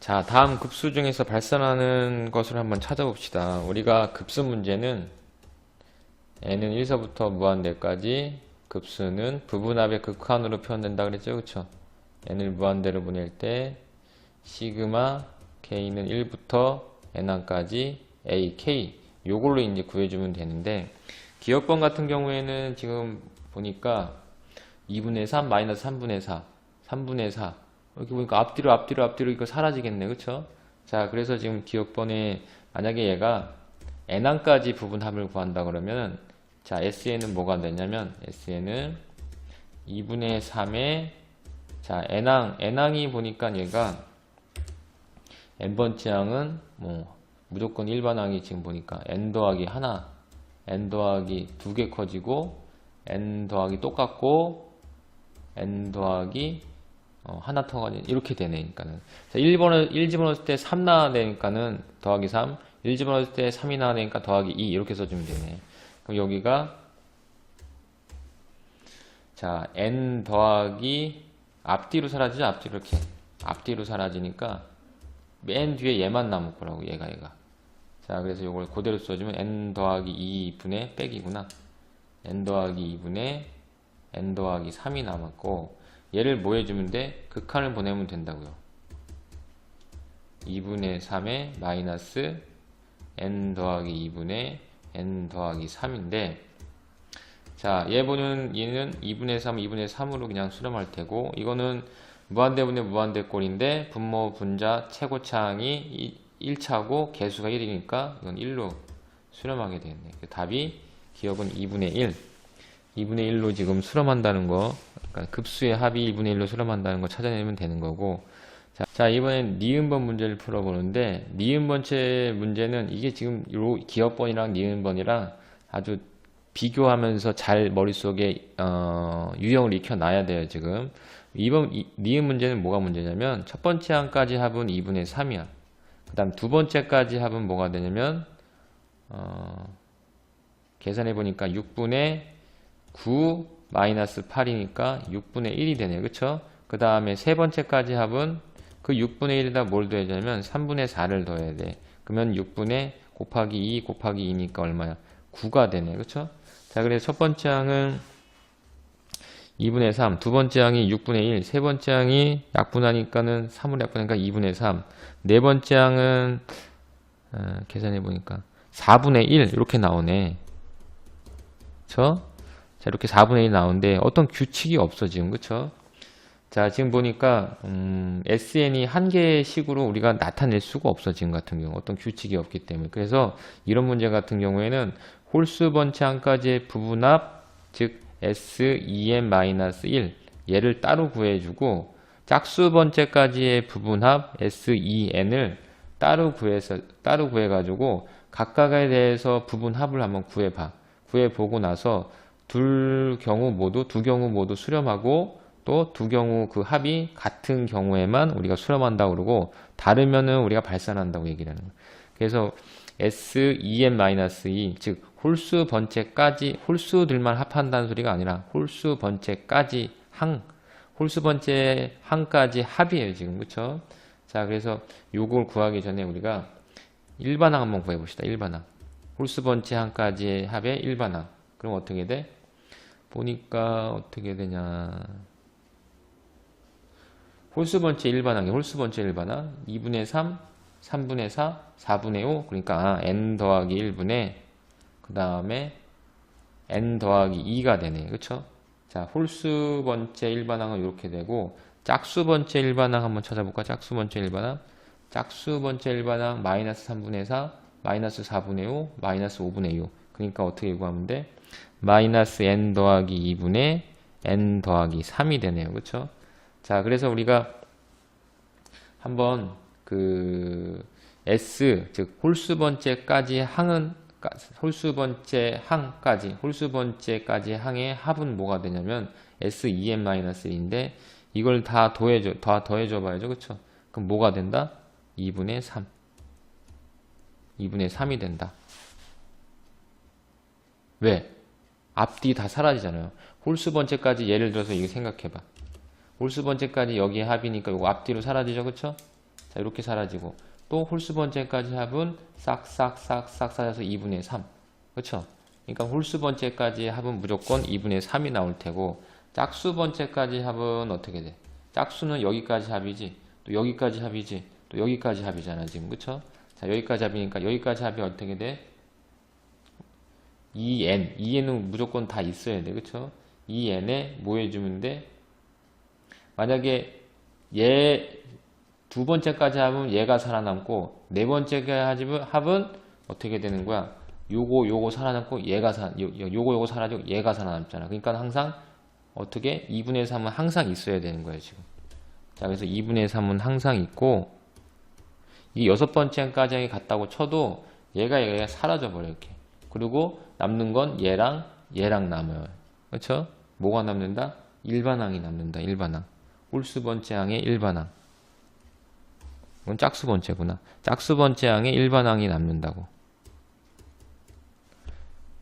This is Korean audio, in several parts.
자, 다음 급수 중에서 발산하는 것을 한번 찾아봅시다. 우리가 급수 문제는 n은 1서부터 무한대까지 급수는 부분합의 극한으로 표현된다 그랬죠, 그쵸? n을 무한대로 보낼 때 시그마 k는 1부터 n항까지 a, k 요걸로 이제 구해주면 되는데, 기억번 같은 경우에는 지금 보니까 2분의 3 마이너스 3분의 4 3분의 4 이렇게 보니까 앞뒤로 이거 사라지겠네, 그쵸? 자, 그래서 지금 기억번에 만약에 얘가 n항까지 부분합을 구한다 그러면, 자, SN은 뭐가 되냐면 SN은 2분의 3에, 자, n항이 보니까 얘가 n번째 항은 뭐 무조건 일반항이 지금 보니까 n 더하기 하나, n 더하기 2개 커지고 n 더하기 똑같고 n 더하기 하나 터가지 이렇게 되네. 그러니까는 자, 1 집어넣을 때 3 나와야 되니까는 더하기 3, 1 집어넣을 때 3이 나와야 되니까 더하기 2 이렇게 써주면 되네. 그럼 여기가 자 n 더하기 앞뒤로 사라지죠. 앞뒤로 이렇게 앞뒤로 사라지니까 맨 뒤에 얘만 남을 거라고. 얘가 자, 그래서 이걸 그대로 써주면 n 더하기 2분의 빼기구나. n 더하기 2분의 n 더하기 3이 남았고, 얘를 뭐 해주면 돼? 극한을 보내면 된다고요. 2분의 3에 마이너스 n 더하기 2분의 n 더하기 3인데, 자, 얘는 2분의 3, 2분의 3으로 그냥 수렴할 테고, 이거는 무한대분의 무한대꼴인데 분모 분자 최고차항이 1차고 개수가 1이니까 이건 1로 수렴하게 되겠네. 답이 기억은 2분의 1. 2분의 1로 지금 수렴한다는 거, 그러니까 급수의 합이 2분의 1로 수렴한다는 거 찾아내면 되는 거고. 자, 이번엔 니은번 문제를 풀어보는데, 니은번째 문제는 이게 지금 요 기억번이랑 니은번이랑 아주 비교하면서 잘 머릿속에 유형을 익혀놔야 돼요. 지금 이번 니은 문제는 뭐가 문제냐면, 첫 번째 항까지 합은 2분의 3이야. 그 다음 두 번째까지 합은 뭐가 되냐면 계산해 보니까 6분의 9 마이너스 8이니까 6분의 1이 되네요. 그쵸? 그 다음에 세 번째까지 합은 그 6분의 1에다 뭘 더해야 되냐면 3분의 4를 더해야 돼. 그러면 6분의 곱하기 2 곱하기 2니까 얼마야? 9가 되네. 그쵸? 자, 그래서 첫 번째 항은 2분의 3, 두 번째 항이 6분의 1, 세 번째 항이 약분하니까는 3으로 약분하니까 2분의 3, 네 번째 항은 계산해 보니까 4분의 1 이렇게 나오네. 그쵸? 자, 이렇게 4분의 1 나오는데 어떤 규칙이 없어 지금. 그쵸? 자, 지금 보니까 SN이 한 개의 식으로 우리가 나타낼 수가 없어. 지금 같은 경우 어떤 규칙이 없기 때문에. 그래서 이런 문제 같은 경우에는 홀수 번째 항까지의 부분합, 즉 SEN-1 얘를 따로 구해주고, 짝수 번째까지의 부분합 SEN을 따로 구해가지고 각각에 대해서 부분합을 한번 구해봐. 구해보고 나서 두 경우 모두 수렴하고, 또 두 경우 그 합이 같은 경우에만 우리가 수렴한다고 그러고, 다르면은 우리가 발산한다고 얘기를 하는 거예요. 그래서 SEN-2, 즉 홀수 번째까지, 홀수들만 합한다는 소리가 아니라 홀수 번째까지 홀수 번째 항까지 합이에요 지금. 그쵸? 자, 그래서 요걸 구하기 전에 우리가 일반항 한번 구해봅시다. 일반항, 홀수 번째 항까지의 합의 일반항. 그럼 어떻게 돼? 보니까 어떻게 되냐, 홀수 번째 일반항이 홀수 번째 일반항 2분의 3, 3분의 4, 4분의 5. 그러니까 n 더하기 1분의 그 다음에 n 더하기 2가 되네. 그쵸? 자, 홀수 번째 일반항은 이렇게 되고, 짝수 번째 일반항 한번 찾아볼까? 짝수 번째 일반항, 짝수 번째 일반항 마이너스 3분의 4, 마이너스 4분의 5, 마이너스 5분의 6. 그러니까 어떻게 구하면 돼? 마이너스 n 더하기 2분의 n 더하기 3이 되네요. 그쵸? 자, 그래서 우리가 한번 S, 즉 홀수 번째까지 항은, 홀수 번째까지 항의 합은 뭐가 되냐면 SEN-1인데, 이걸 다 더해줘 봐야죠. 그쵸? 그럼 뭐가 된다? 2분의 3. 2분의 3이 된다. 왜? 앞뒤 다 사라지잖아요. 홀수 번째까지 예를 들어서 이거 생각해봐. 홀수 번째까지 여기에 합이니까 이거 앞뒤로 사라지죠. 그쵸? 자, 이렇게 사라지고, 또 홀수 번째까지 합은 싹싹싹싹 사라져서 2분의 3. 그쵸? 그러니까 홀수 번째까지 합은 무조건 2분의 3이 나올 테고, 짝수 번째까지 합은 어떻게 돼? 짝수는 여기까지 합이지, 또 여기까지 합이지, 또 여기까지 합이잖아, 지금. 그쵸? 자, 여기까지 합이니까 여기까지 합이 어떻게 돼? 2n은 무조건 다 있어야 돼. 그쵸? 2n에 뭐 해주면 돼? 만약에 얘 두 번째까지 합은 얘가 살아남고, 네 번째까지 합은 어떻게 되는 거야? 요거 살아남고 요거 사라지고 얘가 살아남잖아. 그러니까 항상 어떻게 2분의 3은 항상 있어야 되는 거예요, 지금. 자, 그래서 2분의 3은 항상 있고, 이 여섯 번째까지 갔다고 쳐도 얘가 사라져 버려, 이렇게. 그리고 남는 건 얘랑 남아요. 그렇죠? 뭐가 남는다? 일반항이 남는다. 일반항. 홀수 번째 항의 일반항. 이건 짝수 번째구나. 짝수 번째 항의 일반항이 남는다고.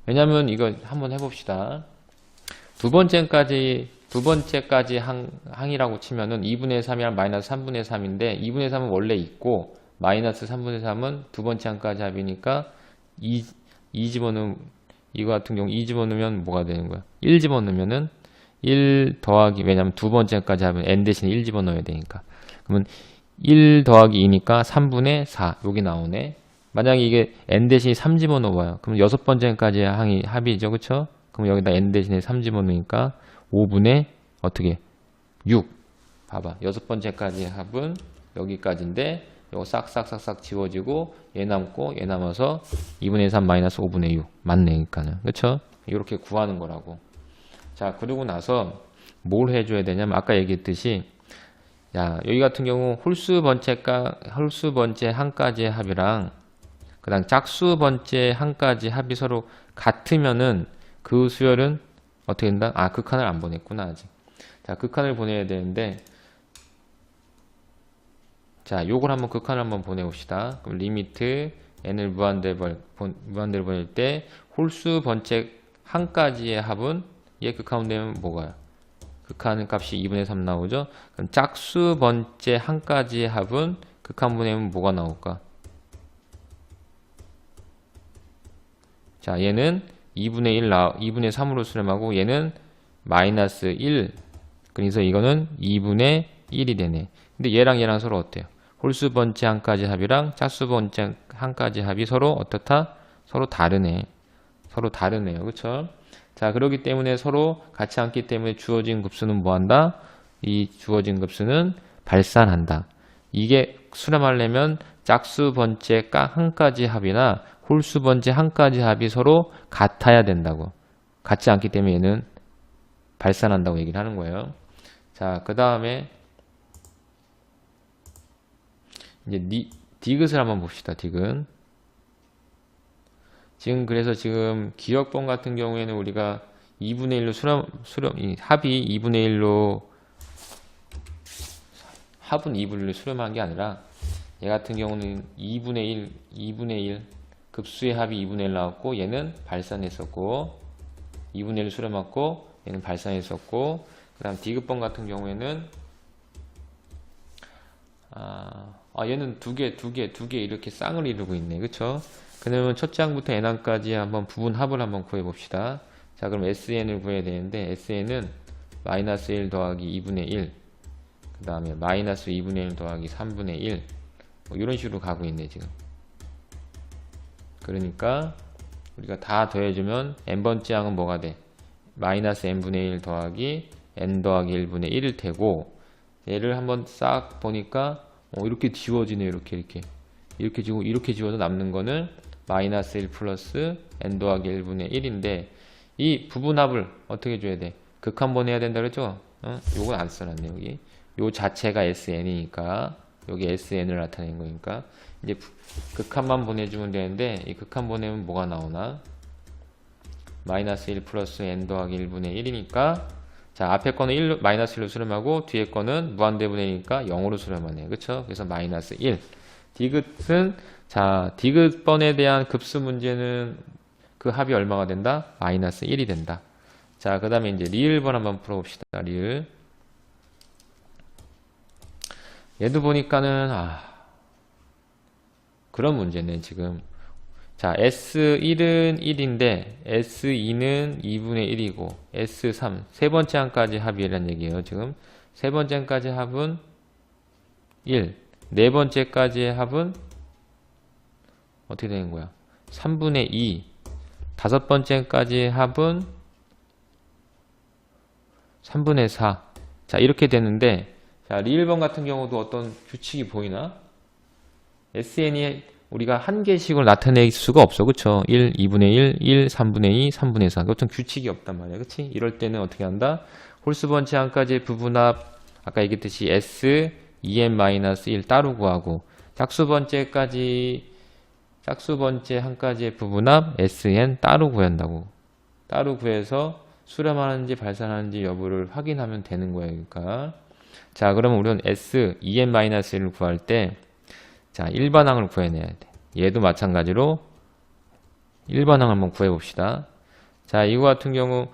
왜냐면 이거 한번 해봅시다. 두 번째까지 항이라고 치면은 2분의 3이랑 마이너스 3분의 3인데 2분의 3은 원래 있고 마이너스 3분의 3은 두 번째 항까지 합이니까 2 집어넣으면, 이거 같은 경우 2 집어넣으면 뭐가 되는 거야? 1 집어넣으면은 1 더하기, 왜냐면 두 번째까지 하면 n 대신에 1 집어넣어야 되니까. 그러면 1 더하기 2니까 3분의 4 여기 나오네. 만약에 이게 n 대신에 3 집어넣어봐요. 그럼 여섯 번째까지 항이 합이죠. 그쵸? 그럼 여기다 n 대신에 3 집어넣으니까 5분의 어떻게? 6. 봐봐. 여섯 번째까지 합은 여기까지인데 이거 싹싹싹싹 지워지고 얘 남고 얘 남아서 2분의 3 마이너스 5분의 6 맞네. 그러니까는. 그쵸? 이렇게 구하는 거라고. 자, 그러고 나서 뭘 해줘야 되냐면 아까 얘기했듯이, 야, 여기 같은 경우 홀수 번째 항까지의 합이랑 그 다음 짝수 번째 항까지 합이 서로 같으면은 그 수열은 어떻게 된다? 아, 극한을 안 보냈구나, 아직. 자, 극한을 보내야 되는데, 자, 요걸 한번 극한을 한번 보내봅시다. 그럼 리미트 n을 무한대로 보낼 때 홀수 번째 항까지의 합은 얘 극한 되면 뭐가요? 극한 값이 2분의 3 나오죠? 그럼 짝수 번째 항까지의 합은 극한 보내면 뭐가 나올까? 자, 얘는 2분의 3으로 수렴하고 얘는 마이너스 1. 그래서 이거는 2분의 1이 되네. 근데 얘랑 서로 어때요? 홀수 번째 항까지 합이랑 짝수 번째 항까지 합이 서로 어떻다? 서로 다르네. 서로 다르네요. 그쵸? 자, 그렇기 때문에 서로 같이 않기 때문에 주어진 급수는 뭐한다? 이 주어진 급수는 발산한다. 이게 수렴하려면 짝수 번째 항까지 합이나 홀수 번째 항까지 합이 서로 같아야 된다고. 같지 않기 때문에 얘는 발산한다고 얘기를 하는 거예요. 자, 그 다음에 이제 디귿을 한번 봅시다. 디귿. 그래서 지금 기억번 같은 경우에는 우리가 2분의 1로 합이 2분의 1로 합은 2분의 1로 수렴한 게 아니라 얘 같은 경우는 2분의 1 급수의 합이 2분의 1 나왔고 얘는 발산했었고 2분의 1 수렴했고 얘는 발산했었고, 그 다음 디귿번 같은 경우에는 얘는 두 개 이렇게 쌍을 이루고 있네. 그쵸? 그러면 첫째 항부터 n항까지 한번 부분 합을 한번 구해 봅시다. 자, 그럼 sn을 구해야 되는데 sn은 마이너스 1 더하기 2분의 1, 그 다음에 마이너스 2분의 1 더하기 3분의 1, 뭐 이런 식으로 가고 있네 지금. 그러니까 우리가 다 더해주면 n번째 항은 뭐가 돼? 마이너스 n분의 1 더하기 n 더하기 1분의 1일 테고, 얘를 한번 싹 보니까 이렇게 지워지네. 이렇게 지워도 남는 거는 마이너스 1 플러스 n 더하기 1분의 1인데 이 부분합을 어떻게 줘야 돼? 극한번 해야 된다 그랬죠? 요건 안 써놨네. 여기 요 자체가 sn이니까 여기 sn을 나타낸 거니까 이제 극한만 보내주면 되는데, 이 극한 보내면 뭐가 나오나? 마이너스 1 플러스 n 더하기 1분의 1이니까, 자, 앞에 거는 마이너스 1로 수렴하고 뒤에 거는 무한대분해니까 0으로 수렴하네요. 그쵸? 그래서 마이너스 1. 디귿은, 자, 디귿번에 대한 급수 문제는 그 합이 얼마가 된다? 마이너스 1이 된다. 자, 그 다음에 이제 리을번 한번 풀어봅시다. 리을. 얘도 보니까는, 그런 문제네 지금. 자, S1은 1인데 S2는 2분의 1이고 S3 세 번째 항까지 합이 1이란 얘기예요. 지금 세 번째까지 합은 1, 네 번째까지의 합은 어떻게 되는 거야? 3분의 2, 다섯 번째까지의 합은 3분의 4. 자, 이렇게 되는데, 자, 리을번 같은 경우도 어떤 규칙이 보이나? SN이 우리가 한 개씩을 나타낼 수가 없어. 그쵸? 1, 2분의 1, 1, 3분의 2, 3분의 4. 어떤 규칙이 없단 말이야. 그치? 이럴 때는 어떻게 한다? 홀수 번째 항까지의 부분합, 아까 얘기했듯이 S, 2n-1 따로 구하고, 짝수 번째 항까지의 부분합, SN 따로 구한다고. 따로 구해서 수렴하는지 발산하는지 여부를 확인하면 되는 거예요. 그러니까. 자, 그러면 우리는 S, 2n-1을 구할 때, 자, 일반항을 구해내야 돼. 얘도 마찬가지로 일반항을 한번 구해봅시다. 자, 이거 같은 경우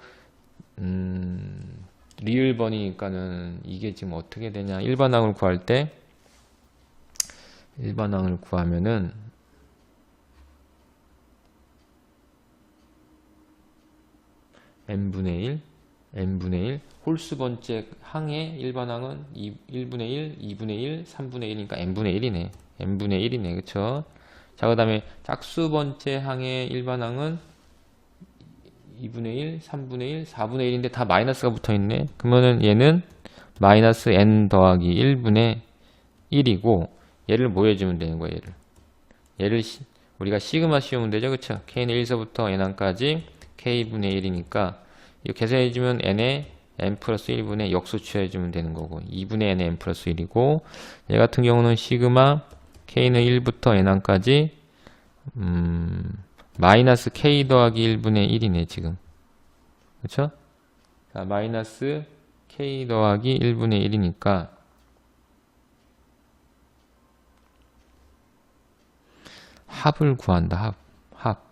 리을번이니까는 이게 지금 어떻게 되냐. 일반항을 구할 때 일반항을 구하면은 n분의 1 홀수 번째 항의 일반항은 1분의 1, 2분의 1, 3분의 1이니까 n분의 1이네. n분의 1이네. 그쵸? 자, 그 다음에 짝수 번째 항의 일반항은 2분의 1, 3분의 1, 4분의 1인데 다 마이너스가 붙어 있네. 그러면은 얘는 마이너스 n 더하기 1분의 1이고 얘를 뭐 해주면 되는 거야, 얘를 우리가 시그마 씌우면 되죠. 그쵸? k는 1서부터 n항까지 k분의 1이니까 이거 계산해주면 n에 n 플러스 1분의 역수 취해주면 되는 거고 2분의 n에 n 플러스 1이고 얘 같은 경우는 시그마 k는 1부터 n항까지 마이너스 k 더하기 1분의 1이네 지금. 그쵸? 자, 마이너스 k 더하기 1분의 1이니까 합을 구한다. 합.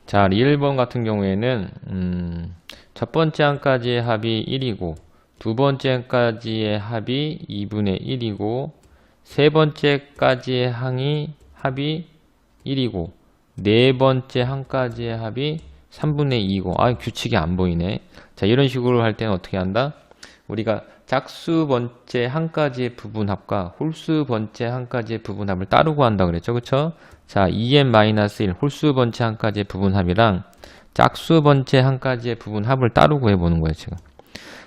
자, 리을번 같은 경우에는 첫 번째 항까지의 합이 1이고 두 번째 항까지의 합이 2분의 1이고 세 번째까지의 항이 합이 1이고 네 번째 항까지의 합이 3분의 2이고 규칙이 안 보이네. 자, 이런 식으로 할 때는 어떻게 한다? 우리가 짝수 번째 항까지의 부분합과 홀수 번째 항까지의 부분합을 따로 구한다 그랬죠. 그쵸? 자, 2n-1 홀수 번째 항까지의 부분합이랑 짝수 번째 항까지의 부분합을 따로 구해보는 거예요, 지금.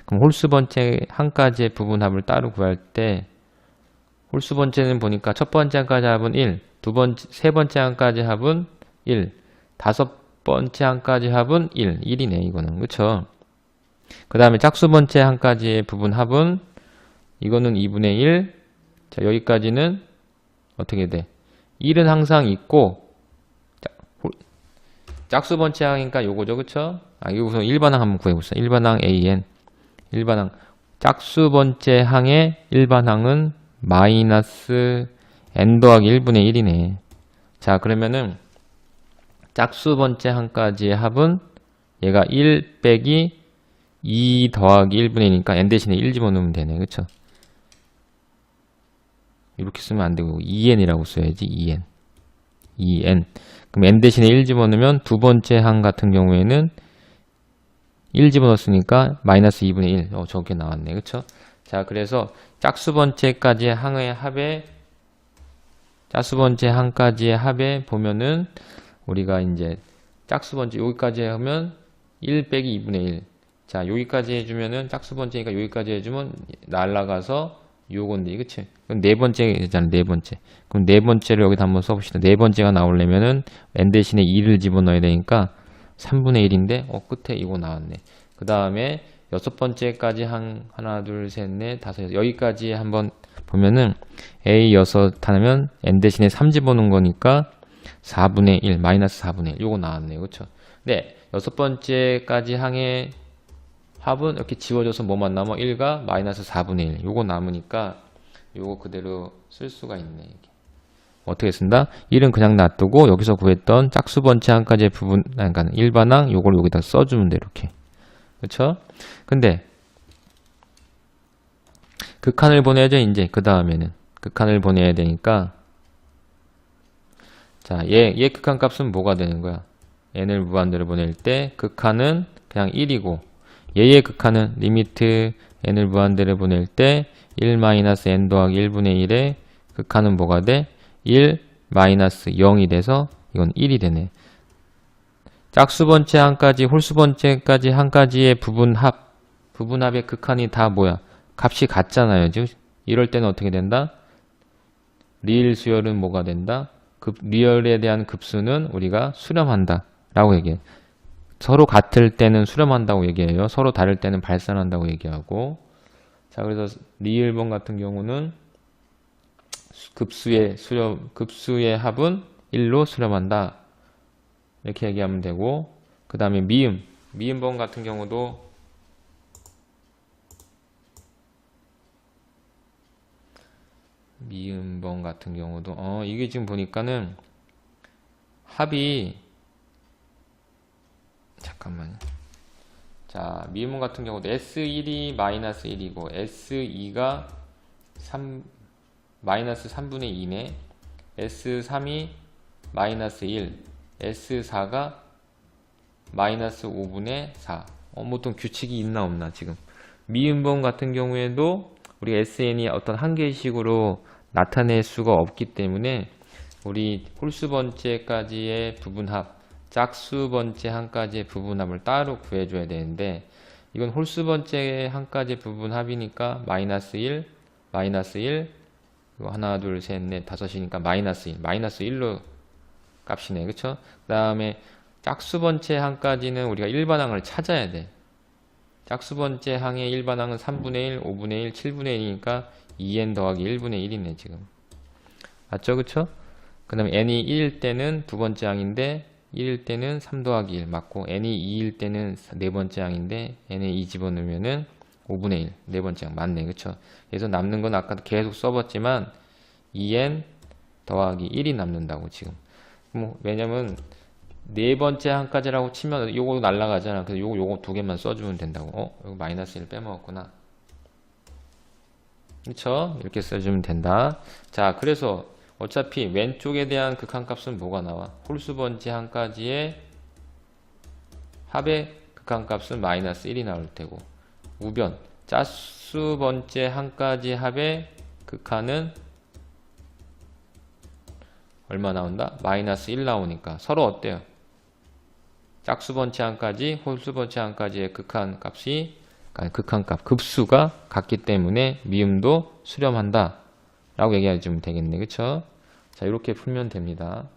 그럼 홀수 번째 항까지의 부분합을 따로 구할 때 홀수 번째는 보니까 첫 번째 항까지 합은 1, 세 번째 항까지 합은 1, 다섯 번째 항까지 합은 1이네, 이거는. 그쵸? 그 다음에 짝수 번째 항까지의 부분합은 이거는 2분의 1. 자, 여기까지는 어떻게 돼? 1은 항상 있고 짝수 번째 항이니까 요거죠. 그쵸? 이거 우선 일반항 한번 구해봅시다. 일반항 AN. 일반항. 짝수 번째 항의 일반항은 마이너스 n 더하기 1분의 1이네. 자, 그러면은 짝수 번째 항까지의 합은 얘가 1 빼기 2 더하기 1분의 1이니까 n 대신에 1 집어넣으면 되네. 그쵸? 이렇게 쓰면 안 되고 2n이라고 써야지. 2n. 그럼 n 대신에 1 집어넣으면 두 번째 항 같은 경우에는 1 집어넣었으니까 마이너스 2분의 1. 저게 나왔네. 그쵸? 자, 그래서 짝수번째까지의 항의 합에, 짝수번째 항까지의 합에 보면은, 우리가 이제 짝수번째 여기까지 하면 1 빼기 2분의 1. 자, 여기까지 해주면은, 짝수번째니까 여기까지 해주면 날라가서 요건데, 그치? 그럼 네 번째잖아, 네 번째. 그럼 네 번째를 여기다 한번 써봅시다. 네 번째가 나오려면은, n 대신에 2를 집어넣어야 되니까, 3분의 1인데, 끝에 이거 나왔네. 그 다음에, 여섯 번째까지 하나, 둘, 셋, 넷, 다섯, 여기까지 한번 보면은, a 여섯 하면, n 대신에 3 집어넣은 거니까, 4분의 1, 마이너스 4분의 1. 요거 나왔네요. 그쵸? 네, 여섯 번째까지 항의 합은 이렇게 지워져서 뭐만 남아? 1과 마이너스 4분의 1. 요거 남으니까 요거 그대로 쓸 수가 있네. 이게. 어떻게 쓴다? 1은 그냥 놔두고 여기서 구했던 짝수번째 항까지의 부분, 그러니까 일반항 요걸 여기다 써주면 돼. 이렇게. 그쵸? 근데 극한을 보내야죠. 이제 그 다음에는 극한을 보내야 되니까 자, 얘 극한 값은 뭐가 되는 거야? n을 무한대로 보낼 때 극한은 그냥 1이고 얘의 극한은 리미트 n을 무한대로 보낼 때 1-n 더하기 1분의 1의 극한은 뭐가 돼? 1 마이너스 0이 돼서 이건 1이 되네. 짝수번째 항까지 홀수번째까지 항까지의 부분합의 극한이 다 뭐야? 값이 같잖아요. 즉 이럴 때는 어떻게 된다? 리을 수열은 뭐가 된다? 리얼에 대한 급수는 우리가 수렴한다 라고 얘기해. 서로 같을 때는 수렴한다고 얘기해요. 서로 다를 때는 발산한다고 얘기하고. 자, 그래서 리을번 같은 경우는 급수의 합은 1로 수렴한다. 이렇게 얘기하면 되고. 그 다음에 미음번 같은 경우도 이게 지금 보니까는 합이 잠깐만요. 자, 미음문 같은 경우도 S1이 마이너스 1이고 S2가 마이너스 3분의 2네. S3이 마이너스 1, S4가 마이너스 5분의 4. 어떤 규칙이 있나 없나 지금. 미음번 같은 경우에도 우리 SN이 어떤 한계식으로 나타낼 수가 없기 때문에 우리 홀수번째까지의 부분합, 짝수번째 항까지의 부분합을 따로 구해줘야 되는데 이건 홀수번째 항까지의 부분합이니까 마이너스 1, 마이너스 1, 하나, 둘, 셋, 넷, 다섯이니까 마이너스 1, 마이너스 1로 값이네. 그쵸? 그 다음에 짝수번째 항까지는 우리가 일반항을 찾아야 돼. 짝수번째 항의 일반항은 3분의 1, 5분의 1, 7분의 1이니까 2n 더하기 1분의 1이네 지금. 맞죠? 그쵸? 그 다음에 n이 1일 때는 두 번째 항인데 1일 때는 3 더하기 1 맞고 n이 2일 때는 네 번째 항인데 n에 2 집어넣으면은 5분의 1 네 번째 항 맞네. 그쵸? 그래서 남는 건 아까도 계속 써봤지만 2n 더하기 1이 남는다고 지금. 왜냐면 네 번째 항까지라고 치면 요거 날라가잖아. 그래서 요거 두 개만 써주면 된다고. 이거 마이너스 1 빼먹었구나. 그쵸? 이렇게 써주면 된다. 자, 그래서 어차피 왼쪽에 대한 극한값은 뭐가 나와? 홀수번째 항까지의 합의 극한값은 마이너스 1이 나올 테고 우변 짝수번째 항까지 합의 극한은 얼마 나온다? 마이너스 1 나오니까 서로 어때요? 짝수번째 항까지 홀수번째 항까지의 극한값이 극한값 급수가 같기 때문에 미음도 수렴한다 라고 얘기해 주면 되겠네. 그쵸? 자, 이렇게 풀면 됩니다.